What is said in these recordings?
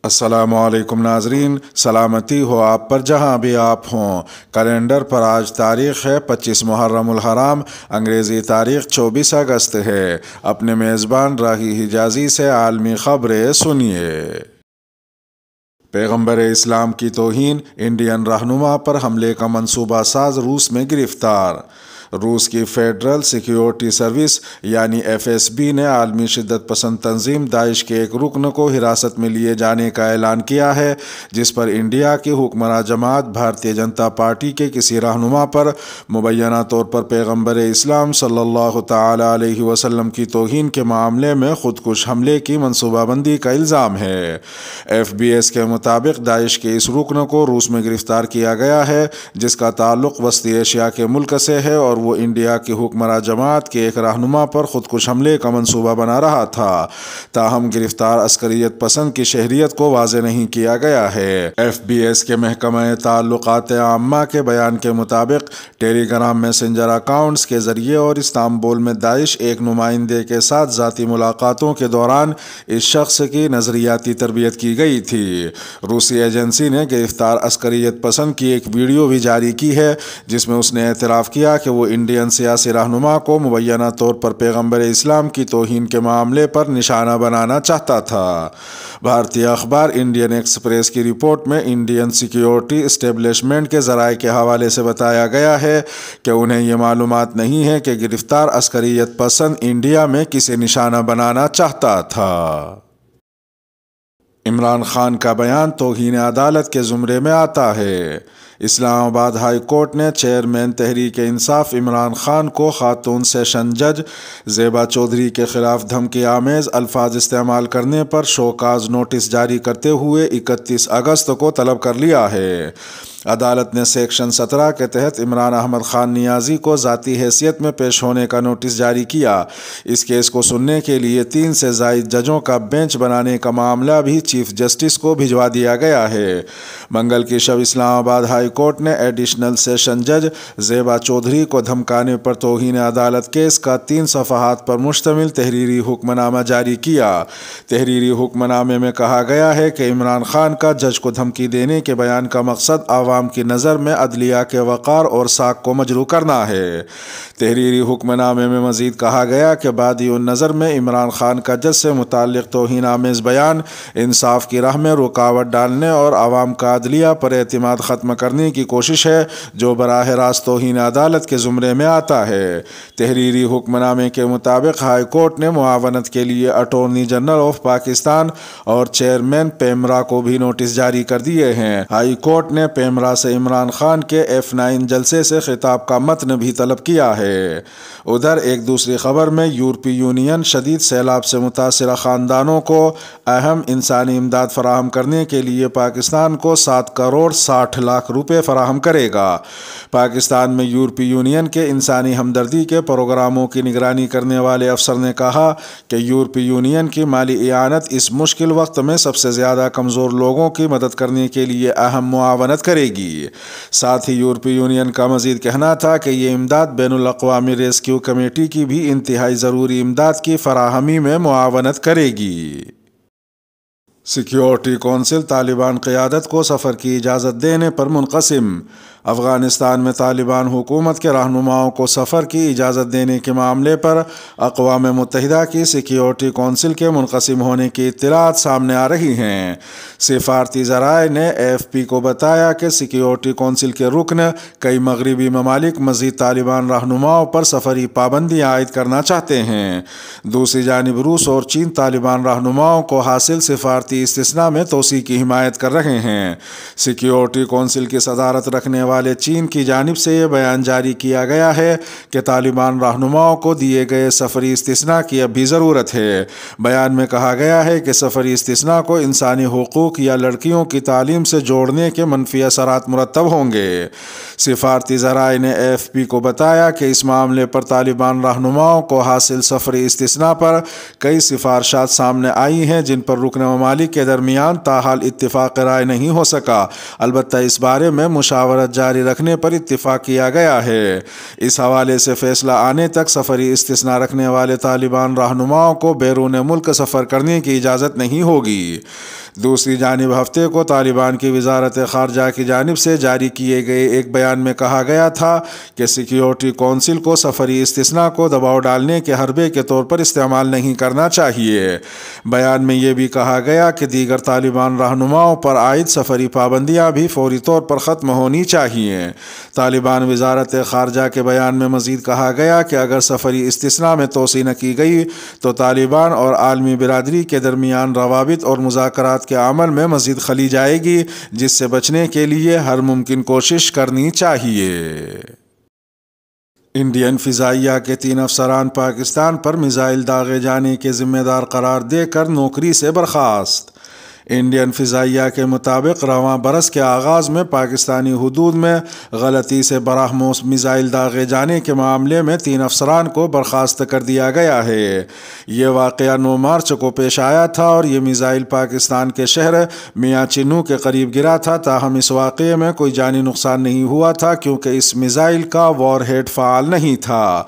السلام علیکم ناظرین، سلامتی ہو آپ پر جہاں بھی آپ ہوں۔ کیلنڈر پر آج تاریخ ہے 25 محرم الحرام، انگریزی تاریخ 24 اگست ہے۔ اپنے میزبان راہی حجازی سے عالمی خبریں سنیے۔ پیغمبر اسلام کی توہین، انڈین رہنما پر حملے کا منصوبہ ساز روس میں گرفتار۔ روس کی فیڈرل سیکیورٹی سروس یعنی FSB نے عالمی شدت پسند تنظیم داعش کے ایک رکن کو حراست میں لیے جانے کا اعلان کیا ہے، جس پر انڈیا کی حکمراں جماعت بھارتیہ جنتا پارٹی کے کسی رہنما پر مبینہ طور پر پیغمبر اسلام صلی اللہ تعالی علیہ وسلم کی توہین کے معاملے میں خودکش حملے کی منصوبہ بندی کا الزام ہے۔ FBS کے مطابق داعش کے اس رکن کو روس میں گرفتار کیا گیا ہے، جس کا تعلق وسطی ایشیا کے ملک سے ہے، اور وہ انڈیا کی حکمراں جماعت کے ایک رہنما پر خودکش حملے کا منصوبہ بنا رہا تھا۔ تاہم گرفتار عسکریت پسند کی شہریت کو واضح نہیں کیا گیا ہے۔ FBS کے محکمہ تعلقات عامہ کے بیان کے مطابق ٹیلی گرام میسنجر اکاؤنٹس کے ذریعے اور استنبول میں داعش ایک نمائندے کے ساتھ ذاتی ملاقاتوں کے دوران اس شخص کی نظریاتی تربیت کی گئی تھی۔ روسی ایجنسی نے گرفتار عسکریت پسند کی ایک ویڈیو بھی جاری کی ہے، جس میں اس نے اعتراف کیا کہ وہ انڈین سیاسی رہنما کو مبینہ طور پر پیغمبر اسلام کی توہین کے معاملے پر نشانہ بنانا چاہتا تھا۔ بھارتی اخبار انڈین ایکسپریس کی رپورٹ میں انڈین سیکیورٹی اسٹیبلشمنٹ کے ذرائع کے حوالے سے بتایا گیا ہے کہ انہیں یہ معلومات نہیں ہے کہ گرفتار عسکریت پسند انڈیا میں کسے نشانہ بنانا چاہتا تھا۔ عمران خان کا بیان توہین عدالت کے زمرے میں آتا ہے۔ اسلام آباد ہائی کورٹ نے چیئرمین تحریک انصاف عمران خان کو خاتون سیشن جج زیبا چودھری کے خلاف دھمکی آمیز الفاظ استعمال کرنے پر شوکاز نوٹس جاری کرتے ہوئے 31 اگست کو طلب کر لیا ہے۔ عدالت نے سیکشن 17 کے تحت عمران احمد خان نیازی کو ذاتی حیثیت میں پیش ہونے کا نوٹس جاری کیا۔ اس کیس کو سننے کے لیے 3 سے زائد ججوں کا بینچ بنانے کا معاملہ بھی چیف جسٹس کو بھجوا دیا گیا ہے۔ منگل کی شب اسلام آباد ہائی کورٹ نے ایڈیشنل سیشن جج زیبا چودھری کو دھمکانے پر توہین عدالت کیس کا 3 صفحات پر مشتمل تحریری حکم نامہ جاری کیا۔ تحریری حکم نامے میں کہا گیا ہے کہ عمران خان کا جج کو دھمکی دینے کے بیان کا مقصد عوام کی نظر میں عدلیہ کے وقار اور ساکھ کو مجروح کرنا ہے۔ تحریری حکم نامے میں مزید کہا گیا کہ بادی النظر میں عمران خان کا جج سے متعلق توہین آمیز بیان انصاف کی راہ میں رکاوٹ ڈالنے اور عوام کا عدلیہ پر اعتماد ختم کرنے کی کوشش ہے، جو براہ راست توہین عدالت کے زمرے میں آتا ہے۔ تحریری حکم نامے کے مطابق ہائی کورٹ نے معاونت کے لیے اٹارنی جنرل آف پاکستان اور چیئرمین پیمرا کو بھی نوٹس جاری کر دیے ہیں۔ ہائی کورٹ نے پیمرا سے عمران خان کے F9 جلسے سے خطاب کا متن بھی طلب کیا ہے۔ ادھر ایک دوسری خبر میں یورپی یونین شدید سیلاب سے متاثرہ خاندانوں کو اہم انسانی امداد فراہم کرنے کے لیے پاکستان کو 7 کروڑ 60 لاکھ روپے فراہم کرے گا۔ پاکستان میں یورپی یونین کے انسانی ہمدردی کے پروگراموں کی نگرانی کرنے والے افسر نے کہا کہ یورپی یونین کی مالی اعانت اس مشکل وقت میں سب سے زیادہ کمزور لوگوں کی مدد کرنے کے لیے اہم معاونت کرے گی۔ ساتھ ہی یورپی یونین کا مزید کہنا تھا کہ یہ امداد بین الاقوامی ریسکیو کمیٹی کی بھی انتہائی ضروری امداد کی فراہمی میں معاونت کرے گی۔ سیکیورٹی کونسل طالبان قیادت کو سفر کی اجازت دینے پر منقسم۔ افغانستان میں طالبان حکومت کے رہنماؤں کو سفر کی اجازت دینے کے معاملے پر اقوام متحدہ کی سیکیورٹی کونسل کے منقسم ہونے کی اطلاعات سامنے آ رہی ہیں۔ سفارتی ذرائع نے AFP کو بتایا کہ سیکیورٹی کونسل کے رکن کئی مغربی ممالک مزید طالبان رہنماؤں پر سفری پابندیاں عائد کرنا چاہتے ہیں۔ دوسری جانب روس اور چین طالبان رہنماؤں کو حاصل سفارتی استثناء میں توسیع کی حمایت کر رہے ہیں۔ سیکیورٹی کونسل کی صدارت رکھنے والے چین کی جانب سے یہ بیان جاری کیا گیا ہے کہ طالبان رہنماؤں کو دیے گئے سفری استثناء کی اب بھی ضرورت ہے۔ بیان میں کہا گیا ہے کہ سفری استثناء کو انسانی حقوق یا لڑکیوں کی تعلیم سے جوڑنے کے منفی اثرات مرتب ہوں گے۔ سفارتی ذرائع نے AFP کو بتایا کہ اس معاملے پر طالبان رہنماؤں کو حاصل سفری استثناء پر کئی سفارشات سامنے آئی ہیں، جن پر رکن ممالک کے درمیان تاحال اتفاق رائے نہیں ہو سکا۔ البتہ اس بارے میں مشاورت جاری رکھنے پر اتفاق کیا گیا ہے۔ اس حوالے سے فیصلہ آنے تک سفری استثناء رکھنے والے طالبان رہنماؤں کو بیرون ملک سفر کرنے کی اجازت نہیں ہوگی۔ دوسری جانب ہفتے کو طالبان کی وزارت خارجہ کی جانب سے جاری کیے گئے ایک بیان میں کہا گیا تھا کہ سیکیورٹی کونسل کو سفری استثناء کو دباؤ ڈالنے کے حربے کے طور پر استعمال نہیں کرنا چاہیے۔ بیان میں یہ بھی کہا گیا کہ دیگر طالبان رہنماؤں پر عائد سفری پابندیاں بھی فوری طور پر ختم ہونی چاہیے۔ طالبان وزارت خارجہ کے بیان میں مزید کہا گیا کہ اگر سفری استثناء میں توسیع نہ کی گئی تو طالبان اور عالمی برادری کے درمیان روابط اور مذاکرات کے عمل میں مزید خلی جائے گی، جس سے بچنے کے لیے ہر ممکن کوشش کرنی چاہیے۔ انڈین فضائیہ کے 3 افسران پاکستان پر میزائل داغے جانے کے ذمہ دار قرار دے کر نوکری سے برخاست۔ انڈین فضائیہ کے مطابق رواں برس کے آغاز میں پاکستانی حدود میں غلطی سے براہموس میزائل داغے جانے کے معاملے میں 3 افسران کو برخاست کر دیا گیا ہے۔ یہ واقعہ 9 مارچ کو پیش آیا تھا اور یہ میزائل پاکستان کے شہر میاں چنو کے قریب گرا تھا، تاہم اس واقعے میں کوئی جانی نقصان نہیں ہوا تھا کیونکہ اس میزائل کا وار ہیڈ فعال نہیں تھا۔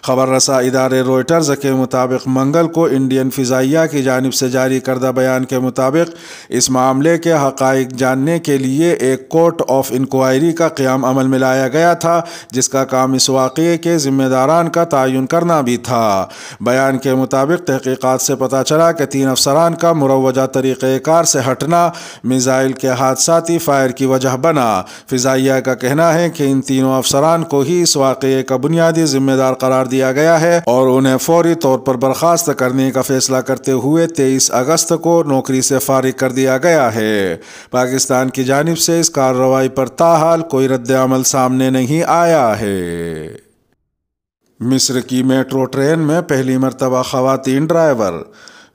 خبر رساں ادارے روئٹرز کے مطابق منگل کو انڈین فضائیہ کی جانب سے جاری کردہ بیان کے مطابق اس معاملے کے حقائق جاننے کے لیے ایک کورٹ آف انکوائری کا قیام عمل میں لایا گیا تھا، جس کا کام اس واقعے کے ذمہ داران کا تعین کرنا بھی تھا۔ بیان کے مطابق تحقیقات سے پتہ چلا کہ 3 افسران کا مروجہ طریقہ کار سے ہٹنا میزائل کے حادثاتی فائر کی وجہ بنا۔ فضائیہ کا کہنا ہے کہ ان تینوں افسران کو ہی اس واقعے کا بنیادی ذمہ دار قرار دیا گیا ہے اور انہیں فوری طور پر برخاست کرنے کا فیصلہ کرتے ہوئے 23 اگست کو نوکری سے فارغ کر دیا گیا ہے۔ پاکستان کی جانب سے اس کارروائی پر تاحال کوئی رد عمل سامنے نہیں آیا ہے۔ مصر کی میٹرو ٹرین میں پہلی مرتبہ خواتین ڈرائیور۔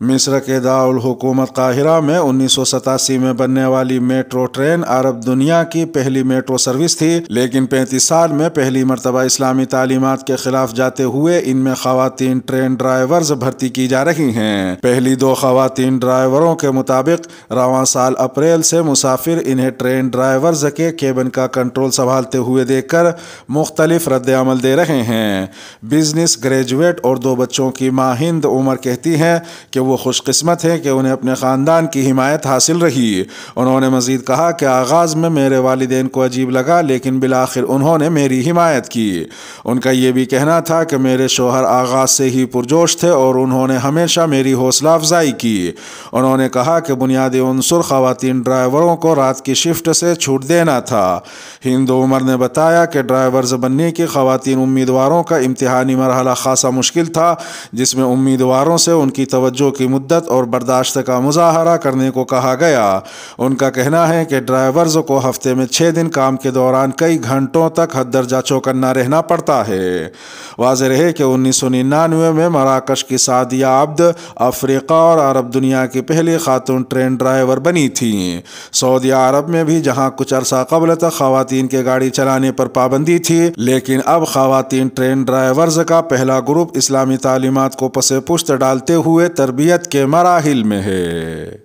مصر کے دارالحکومت قاہرہ میں 1987 میں بننے والی میٹرو ٹرین عرب دنیا کی پہلی میٹرو سروس تھی، لیکن 35 سال میں پہلی مرتبہ اسلامی تعلیمات کے خلاف جاتے ہوئے ان میں خواتین ٹرین ڈرائیورز بھرتی کی جا رہی ہیں۔ پہلی 2 خواتین ڈرائیوروں کے مطابق رواں سال اپریل سے مسافر انہیں ٹرین ڈرائیورز کے کیبن کا کنٹرول سنبھالتے ہوئے دیکھ کر مختلف رد عمل دے رہے ہیں۔ بزنس گریجویٹ اور 2 بچوں کی ماں ہند عمر کہتی ہیں کہ وہ خوش قسمت ہے کہ انہیں اپنے خاندان کی حمایت حاصل رہی۔ انہوں نے مزید کہا کہ آغاز میں میرے والدین کو عجیب لگا، لیکن بالآخر انہوں نے میری حمایت کی۔ ان کا یہ بھی کہنا تھا کہ میرے شوہر آغاز سے ہی پرجوش تھے اور انہوں نے ہمیشہ میری حوصلہ افزائی کی۔ انہوں نے کہا کہ بنیادی عنصر خواتین ڈرائیوروں کو رات کی شفٹ سے چھوٹ دینا تھا۔ ہند عمر نے بتایا کہ ڈرائیورز بننے کی خواتین امیدواروں کا امتحانی مرحلہ خاصا مشکل تھا، جس میں امیدواروں سے ان کی توجہ کی مدت اور برداشت کا مظاہرہ کرنے کو کہا گیا۔ ان کا کہنا ہے کہ ڈرائیورز کو ہفتے میں 6 دن کام کے دوران کئی گھنٹوں تک حد درجہ چوکنا رہنا پڑتا ہے۔ واضح رہے کہ 1999 میں مراکش کی سعدیہ عبد افریقہ اور عرب دنیا کی پہلی خاتون ٹرین ڈرائیور بنی تھیں۔ سعودی عرب میں بھی جہاں کچھ عرصہ قبل تک خواتین کے گاڑی چلانے پر پابندی تھی، لیکن اب خواتین ٹرین ڈرائیورز کا پہلا گروپ اسلامی تعلیمات کو پس پشت ڈالتے ہوئے تربیت کے مراحل میں ہے۔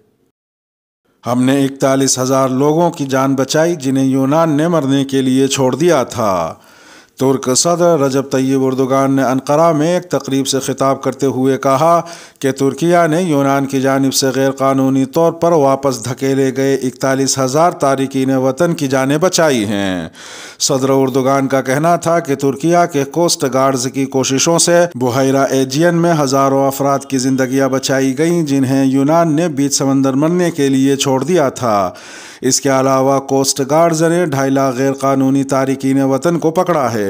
ہم نے 41,000 لوگوں کی جان بچائی جنہیں یونان نے مرنے کے لیے چھوڑ دیا تھا۔ ترک صدر رجب طیب اردوغان نے انقرہ میں ایک تقریب سے خطاب کرتے ہوئے کہا کہ ترکیہ نے یونان کی جانب سے غیر قانونی طور پر واپس دھکیلے گئے 41,000 تارکین وطن کی جانیں بچائی ہیں۔ صدر اردوغان کا کہنا تھا کہ ترکیہ کے کوسٹ گارڈز کی کوششوں سے بحیرہ ایجین میں ہزاروں افراد کی زندگیاں بچائی گئیں جنہیں یونان نے بیچ سمندر مرنے کے لیے چھوڑ دیا تھا۔ اس کے علاوہ کوسٹ گارڈز نے 2.5 لاکھ غیر قانونی تارکین وطن کو پکڑا ہے۔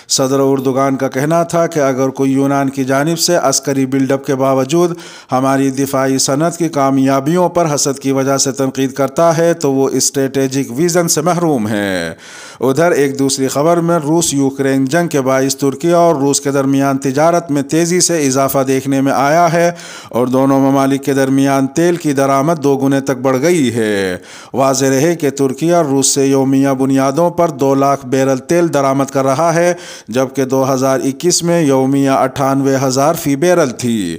صدر اردوغان کا کہنا تھا کہ اگر کوئی یونان کی جانب سے عسکری بلڈ اپ کے باوجود ہماری دفاعی صنعت کی کامیابیوں پر حسد کی وجہ سے تنقید کرتا ہے تو وہ اسٹریٹجک ویژن سے محروم ہے۔ ادھر ایک دوسری خبر میں روس یوکرین جنگ کے باعث ترکیہ اور روس کے درمیان تجارت میں تیزی سے اضافہ دیکھنے میں آیا ہے اور دونوں ممالک کے درمیان تیل کی درآمد 2 گنے تک بڑھ گئی ہے۔ واضح رہے کہ ترکیہ روس سے یومیہ بنیادوں پر 2 لاکھ بیرل تیل درآمد کر رہا ہے، جبکہ 2021 میں یومیہ 98,000 فی بیرل تھی۔